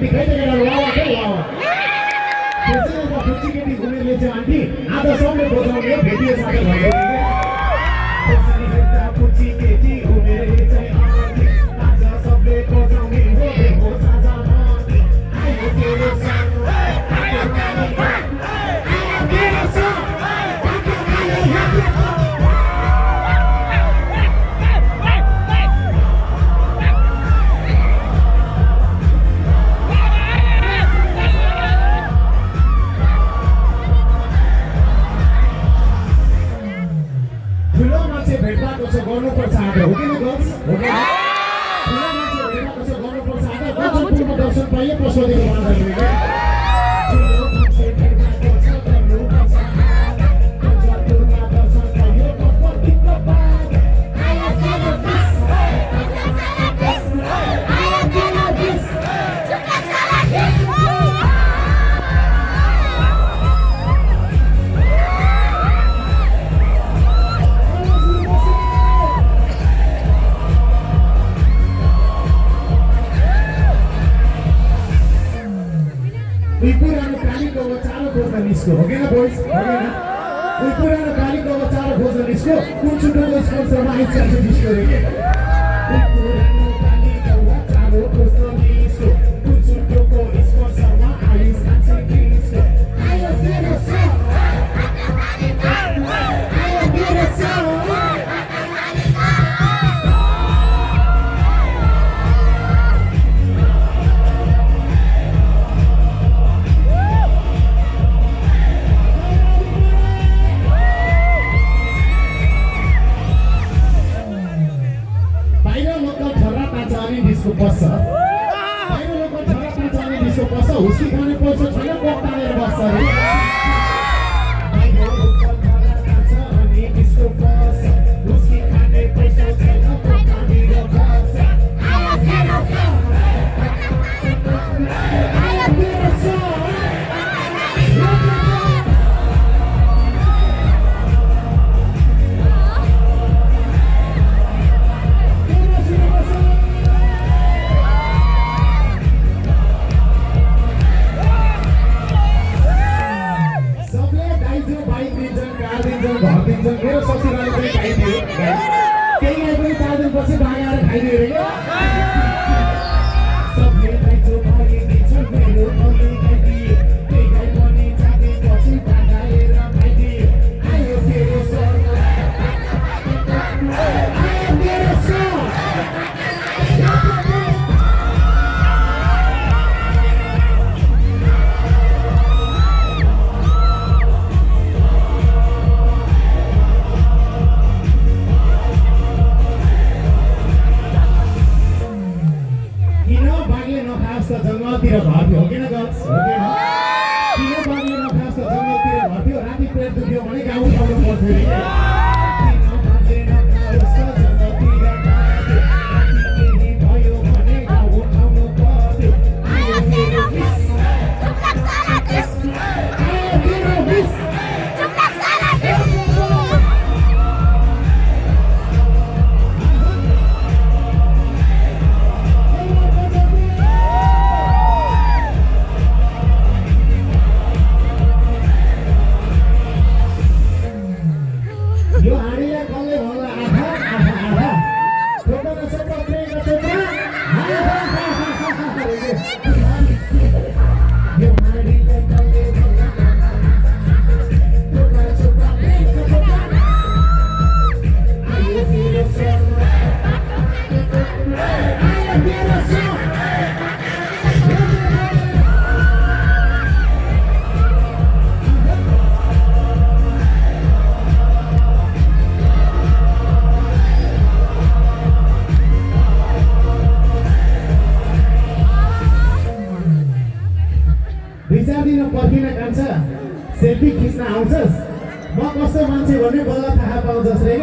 aunty खै त केटा वावा के वावा त्यसैले त खुसी केटी घुमेरले चाहिँ आन्टी आज सबले बजाउने भेटिए साथै भयो त्यसरी हेर्दा खुसी केटी घुमेरले चाहिँ आन्टी आज सबले बजाउने हो साझा मन्टी आयो तेरो सँग आयो मेरो सँग गर्नुपर्छ आज हो कि गर्ल्स हो कि ठुलो मान्छे भेटेको छ गर्नुपर्छ आज गजलपुरमा दर्शन पाइयो पशुपतिको मान्छेले के ठुलो मान्छे भेटेको छ गर्नुपर्छ गजलपुरमा दर्शन पाइयो पशुपतिको बाग आया तेरो बिस आया तेरो बिस चुका साला पुरानो कालीको चारो खोज्न निस्क्यो हो कि न बोइज हो कि न पुरानो कालीको चारो खोज्न निस्क्यो कुन छुट्टोको स्पोन्सरमा आइसकेको निस्क्यो रे के पुरानो कालीको चारो खोज्न निस्क्यो कुन छुट्टोको स्पोन्सरमा आइसकेको निस्क्यो आयो तेरो सँग आयो तेरो सँग डिस्को बस्छ बाहिर लोकल छोरा पाँचजना डिस्को बस्छ हुस्की खाने पैसा छैन कोक तानेर बस्छ रे बाहिर लोकल छोरा पाँचजना डिस्को बस्छ हुस्की खाने पैसा छैन कोक तानेर बस्छ आयो तेरो सँग आयो तेरो सँग मेरो ससुराले पनि खाइदियो त्यही पनि 4 दिनपछि भागाएर खाइदियो रे सबले दाइजो भागिदिन्छ मेरो पनि खाइदियो त्यही पनि 4 दिनपछि भागाएर खाइदियो आयो तेरो सँग आयो तेरो सँग जंगलतिर भर्ती हो कि न गर्ल्स हो कि न किन बाग्लो नखास जंगलतिर भर्ती हो राति पेट दुख्यो भने गाउँ ठाउँमा पर्थ्यो रे किन बाग्लो नखास जंगलतिर भर्ती राति केही भयो भने गाउँ ठाउँमा पर्थ्यो आयो तेरो बिस चुपलाक साला बिस आयो तेरो बिस चुपलाक साला बिस यो हाडीलाई कसले भन्ला आधा आधा आधा छोटो छोटो प्रेम छोटो यो हाडीलाई कसले भन्ला छोटो छोटो प्रेम छोटो आयो तेरो सँग आयो तेरो सँग दिन पर्खिन कान्छ सेल्फी खिच्न आउँछस् म कस्तो मान्छे भन्ने बल्ल थाहा पाउँछस् रे